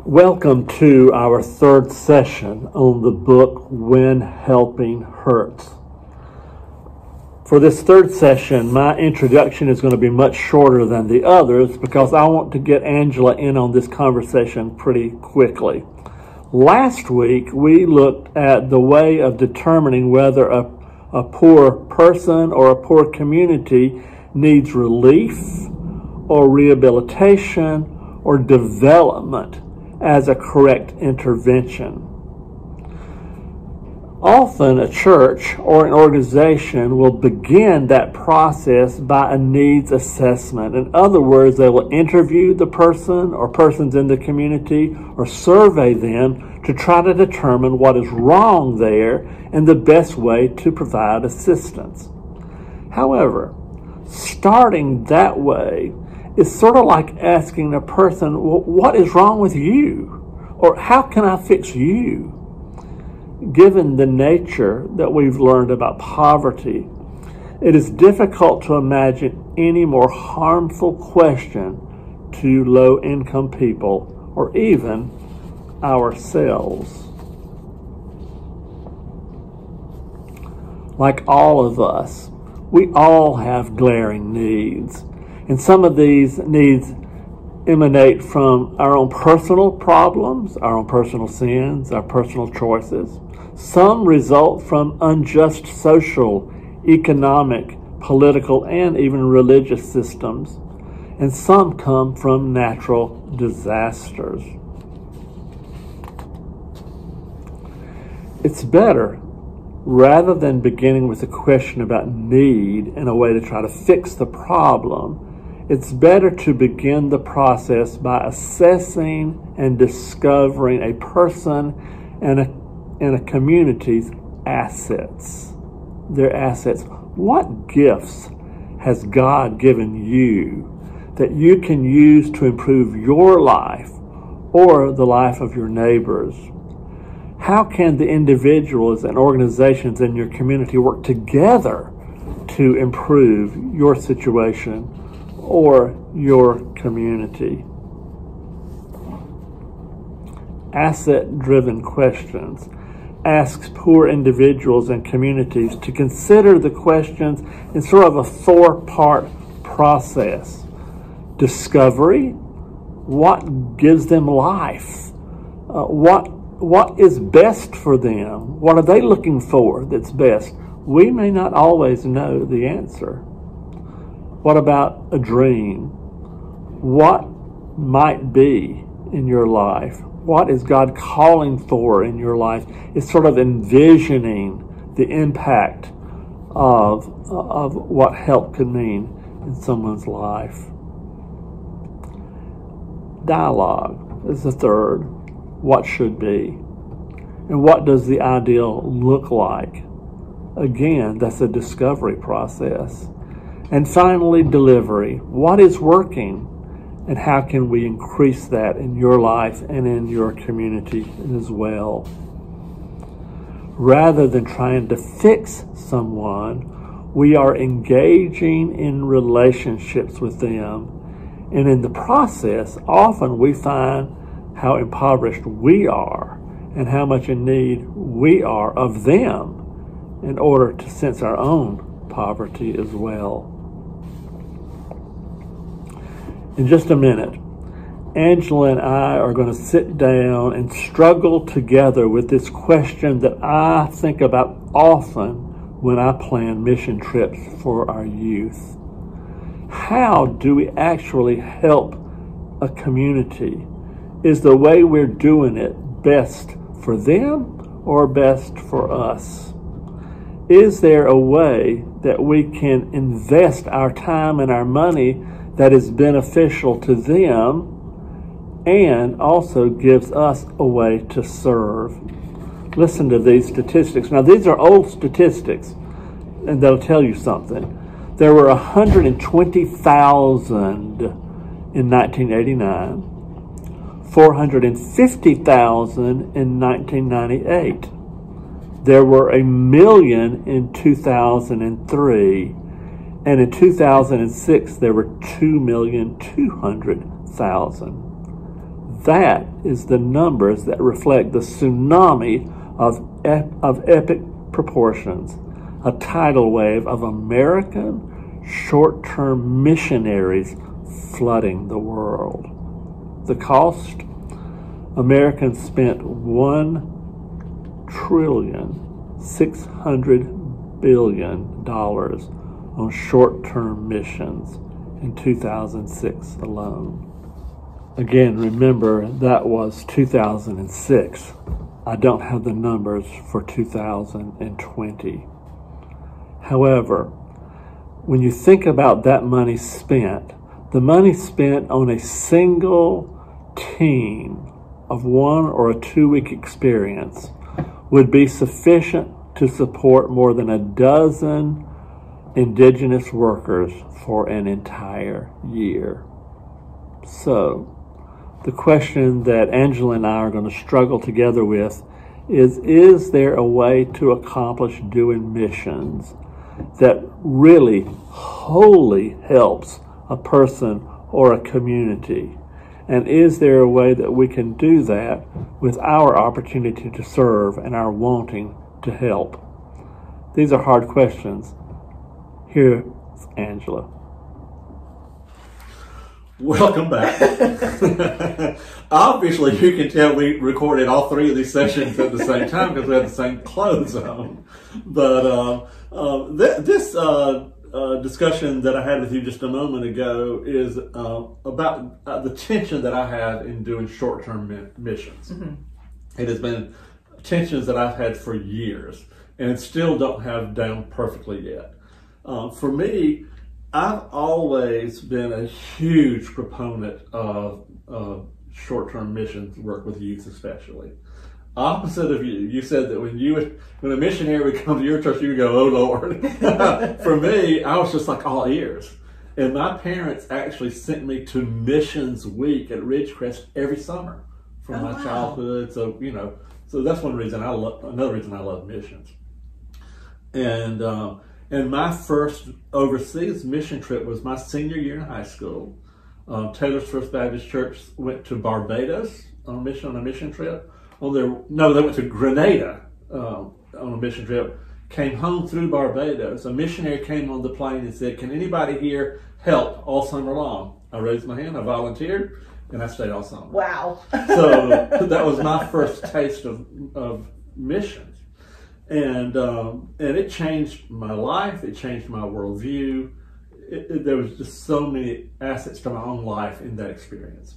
Welcome to our third session on the book When Helping Hurts. For this third session, my introduction is going to be much shorter than the others because I want to get Angela in on this conversation pretty quickly. Last week, we looked at the way of determining whether a poor person or a poor community needs relief or rehabilitation or development as a correct intervention. Often a church or an organization will begin that process by a needs assessment. In other words, they will interview the person or persons in the community or survey them to try to determine what is wrong there and the best way to provide assistance. However, starting that way is sort of like asking a person, well, what is wrong with you? Or how can I fix you? Given the nature that we've learned about poverty, it is difficult to imagine any more harmful question to low-income people or even ourselves. Like all of us, we all have glaring needs. And some of these needs emanate from our own personal problems, our own personal sins, our personal choices. Some result from unjust social, economic, political, and even religious systems. And some come from natural disasters. It's better, rather than beginning with a question about need and a way to try to fix the problem, it's better to begin the process by assessing and discovering a person and a community's assets. Their assets. What gifts has God given you that you can use to improve your life or the life of your neighbors? How can the individuals and organizations in your community work together to improve your situation or your community? Asset-driven questions asks poor individuals and communities to consider the questions in sort of a four-part process. Discovery, what gives them life? What is best for them? What are they looking for that's best? We may not always know the answer. What about a dream? What might be in your life? What is God calling for in your life? It's sort of envisioning the impact of what help could mean in someone's life. Dialogue is the third. What should be? And what does the ideal look like? Again, that's a discovery process. And finally, delivery. What is working? And how can we increase that in your life and in your community as well? Rather than trying to fix someone, we are engaging in relationships with them. And in the process, often we find how impoverished we are and how much in need we are of them in order to sense our own poverty as well. In just a minute, Angela and I are going to sit down and struggle together with this question that I think about often when I plan mission trips for our youth. How do we actually help a community? Is the way we're doing it best for them or best for us? Is there a way that we can invest our time and our money that is beneficial to them and also gives us a way to serve? Listen to these statistics. Now, these are old statistics, and they'll tell you something. There were 120,000 in 1989. 450,000 in 1998. There were 1 million in 2003. And in 2006, there were 2,200,000. That is the numbers that reflect the tsunami of epic proportions, a tidal wave of American short-term missionaries flooding the world. The cost? Americans spent $1.6 trillion on short-term missions in 2006 alone. Again, remember, that was 2006. I don't have the numbers for 2020. However, when you think about that money spent, the money spent on a single team of 1 or a 2 week experience would be sufficient to support more than a dozen indigenous workers for an entire year. So, the question that Angela and I are going to struggle together with is there a way to accomplish doing missions that really wholly helps a person or a community? And is there a way that we can do that with our opportunity to serve and our wanting to help? These are hard questions. Here's Angela. Welcome back. Obviously, you can tell we recorded all 3 of these sessions at the same time because we had the same clothes on. But this discussion that I had with you just a moment ago is about the tension that I have in doing short-term missions. Mm-hmm. It has been tensions that I've had for years and still don't have down perfectly yet. For me, I've always been a huge proponent of short-term missions work with youth, especially. Opposite of you, you said that when a missionary would come to your church, you would go, "Oh Lord." For me, I was just like all ears. And my parents actually sent me to Missions Week at Ridgecrest every summer from my childhood. So so that's another reason I love missions. And my first overseas mission trip was my senior year in high school. Taylor's First Baptist Church went to Barbados on a mission trip. They went to Grenada on a mission trip. Came home through Barbados. A missionary came on the plane and said, "Can anybody here help all summer long?" I raised my hand, I volunteered, and I stayed all summer. Wow. So that was my first taste of missions. And it changed my life. It changed my worldview. There was just so many assets to my own life in that experience.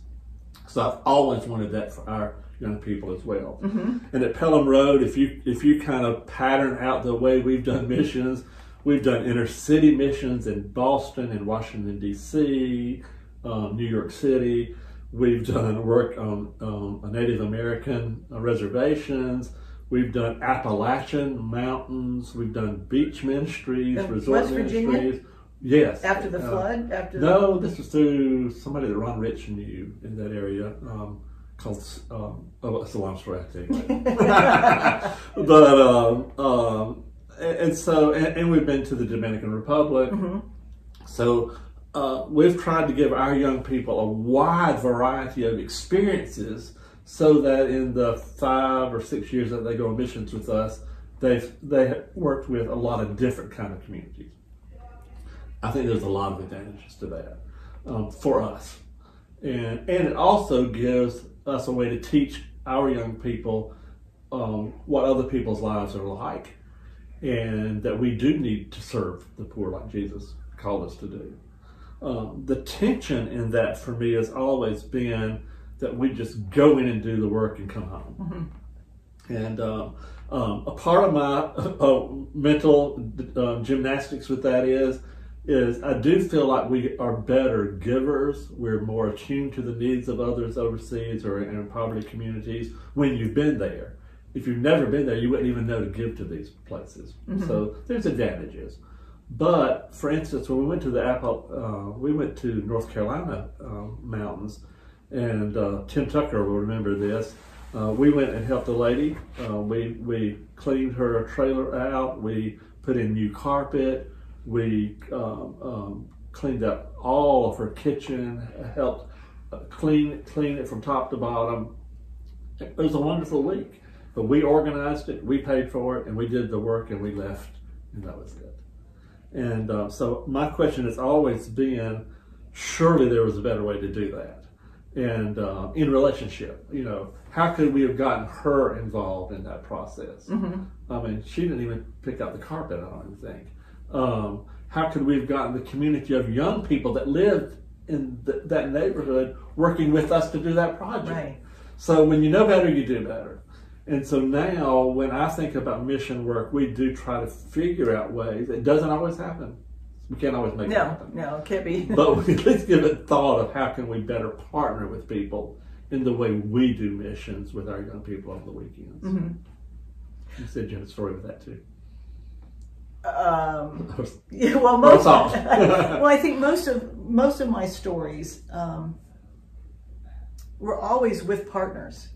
So I've always wanted that for our young people as well. Mm-hmm. And at Pelham Road, if you kind of pattern out the way we've done missions, we've done inner city missions in Boston and Washington, D.C., New York City. We've done work on Native American reservations. We've done Appalachian mountains. We've done beach ministries, resort West ministries. Virginia? Yes. After the flood? No, this was through somebody that Ron Rich knew in that area. Called it's a long story, I think. And we've been to the Dominican Republic. Mm-hmm. So we've tried to give our young people a wide variety of experiences, so that in the 5 or 6 years that they go on missions with us, they have worked with a lot of different kind of communities. I think there's a lot of advantages to that for us, and it also gives us a way to teach our young people what other people's lives are like, and that we do need to serve the poor like Jesus called us to do. The tension in that for me has always been that we just go in and do the work and come home. Mm-hmm. And a part of my mental gymnastics with that is I do feel like we are better givers. We're more attuned to the needs of others overseas or in poverty communities when you've been there. If you've never been there, you wouldn't even know to give to these places. Mm-hmm. So there's advantages. But for instance, when we went to we went to North Carolina mountains, and Tim Tucker will remember this. We went and helped a lady. We cleaned her trailer out. We put in new carpet. We cleaned up all of her kitchen, helped clean it from top to bottom. It was a wonderful week, but we organized it, we paid for it, and we did the work, and we left, and that was it. And so my question has always been, surely there was a better way to do that. And in relationship, you know, how could we have gotten her involved in that process? Mm-hmm. I mean, she didn't even pick out the carpet, I don't even think. How could we have gotten the community of young people that lived in that neighborhood working with us to do that project? Right. So when you know better, you do better. And so now when I think about mission work, we do try to figure out ways. It doesn't always happen. We can't always make it happen. No, it can't be. But we at least give it thought of how can we better partner with people in the way we do missions with our young people on the weekends. Mm-hmm. You said you had a story with that too. Yeah, well, well, I think most of my stories were always with partners.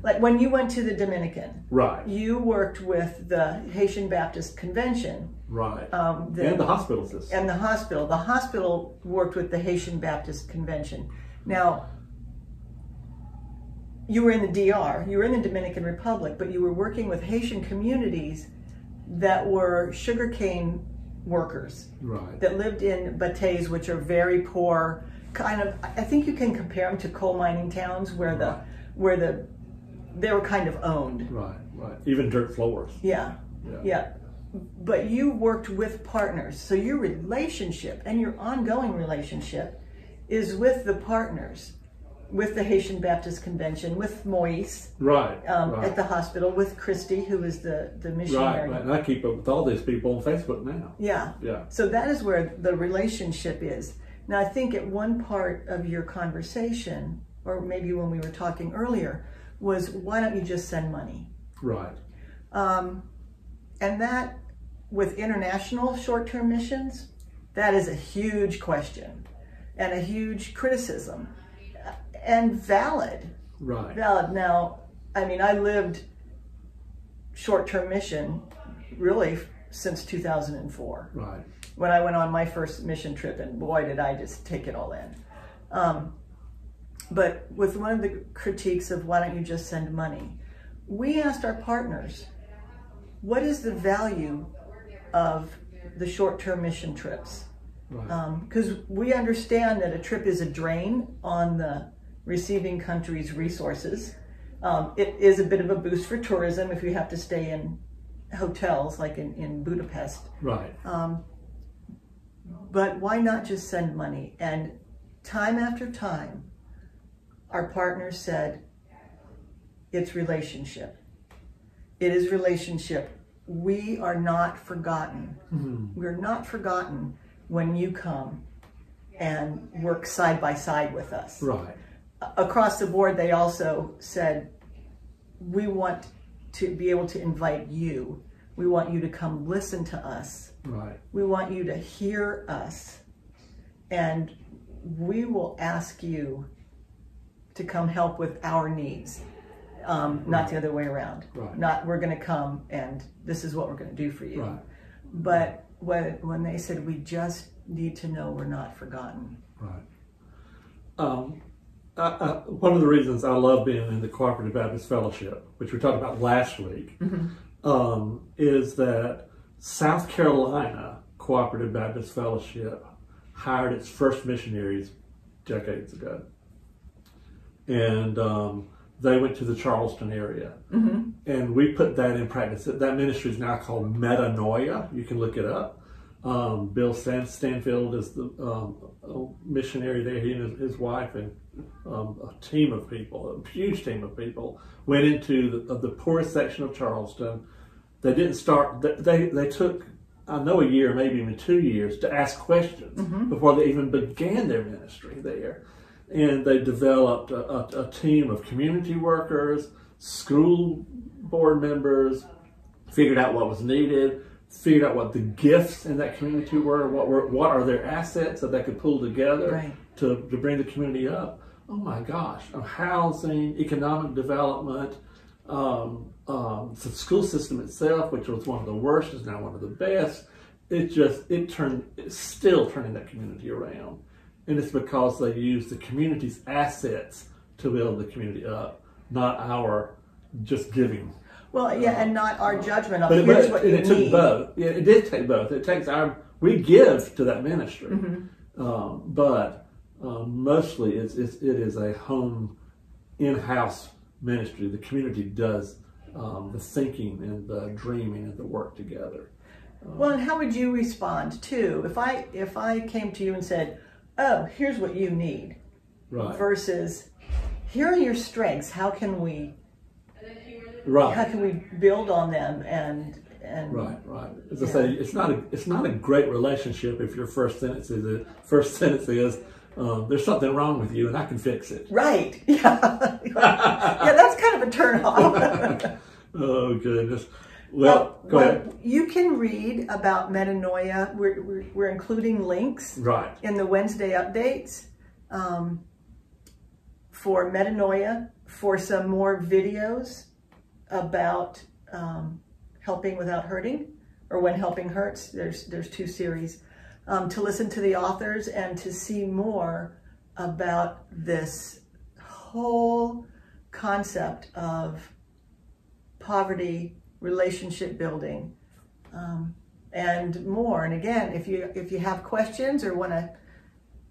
Like when you went to the Dominican, right? You worked with the Haitian Baptist Convention, right? And the hospital system. And the hospital. The hospital worked with the Haitian Baptist Convention. Now, you were in the DR, you were in the Dominican Republic, but you were working with Haitian communities that were sugarcane workers, right? That lived in bateys, which are very poor. Kind of, I think you can compare them to coal mining towns where they were kind of owned. Right. Even dirt floors. Yeah. But you worked with partners, so your relationship and your ongoing relationship is with the partners, with the Haitian Baptist Convention, with Moise, right. At the hospital, with Christy, who is the missionary. Right. And I keep up with all these people on Facebook now. Yeah. So that is where the relationship is. Now, I think at one part of your conversation, or maybe when we were talking earlier, was why don't you just send money? Right. And that, with international short-term missions, that is a huge question and a huge criticism, and valid. Right. Valid. Now, I mean, I lived short-term mission really since 2004. Right. When I went on my first mission trip, and boy, did I just take it all in. But with one of the critiques of why don't you just send money, we asked our partners, what is the value of the short-term mission trips? Because we understand that a trip is a drain on the receiving country's resources. It is a bit of a boost for tourism if you have to stay in hotels like in Budapest. Right. But why not just send money? And time after time, our partners said, it's relationship. It is relationship. We are not forgotten. Mm-hmm. We're not forgotten when you come and work side by side with us. Right. Across the board, they also said, we want to be able to invite you. We want you to come listen to us. Right. We want you to hear us. And we will ask you to come help with our needs. Not the other way around. Right. Not we're going to come and this is what we're going to do for you. Right. But when they said we just need to know we're not forgotten. Right. One of the reasons I love being in the Cooperative Baptist Fellowship, which we talked about last week, is that South Carolina Cooperative Baptist Fellowship hired its first missionaries decades ago. And they went to the Charleston area. Mm-hmm. And we put that in practice. That ministry is now called Metanoia. You can look it up. Bill Stanfield is the missionary there. He and his wife and a team of people, a huge team of people, went into the poorest section of Charleston. They didn't start, they took, I know, a year, maybe even 2 years to ask questions before they even began their ministry there. And they developed a team of community workers, school board members, figured out what was needed, figured out what the gifts in that community were, what are their assets that they could pull together to bring the community up. Oh my gosh, housing, economic development, the school system itself, which was one of the worst, is now one of the best. It's still turning that community around. and it's because they use the community's assets to build the community up, not our just giving. Well, yeah, and not our judgment of But here's what you it took need. both. Yeah, it did take both. It takes we give to that ministry, but mostly it is a home, in-house ministry. The community does the thinking and the dreaming and the work together. Well, and how would you respond too if I came to you and said, "Oh, here's what you need," Right. versus here are your strengths. How can we Right. build on them and Right. As I say, it's not a great relationship if your first sentence is there's something wrong with you and I can fix it. Right. Yeah. Yeah, that's kind of a turn off. Oh goodness. Well, go ahead. You can read about metanoia. We're including links Right. in the Wednesday updates for metanoia, for some more videos about helping without hurting, or when helping hurts. There's 2 series to listen to the authors and to see more about this whole concept of poverty, relationship building, and more. And again, if you have questions or want to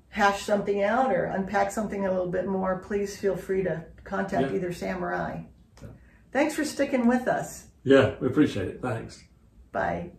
hash something out or unpack something a little bit more, please feel free to contact either Sam or I. Thanks for sticking with us. Yeah, we appreciate it. Thanks. Bye.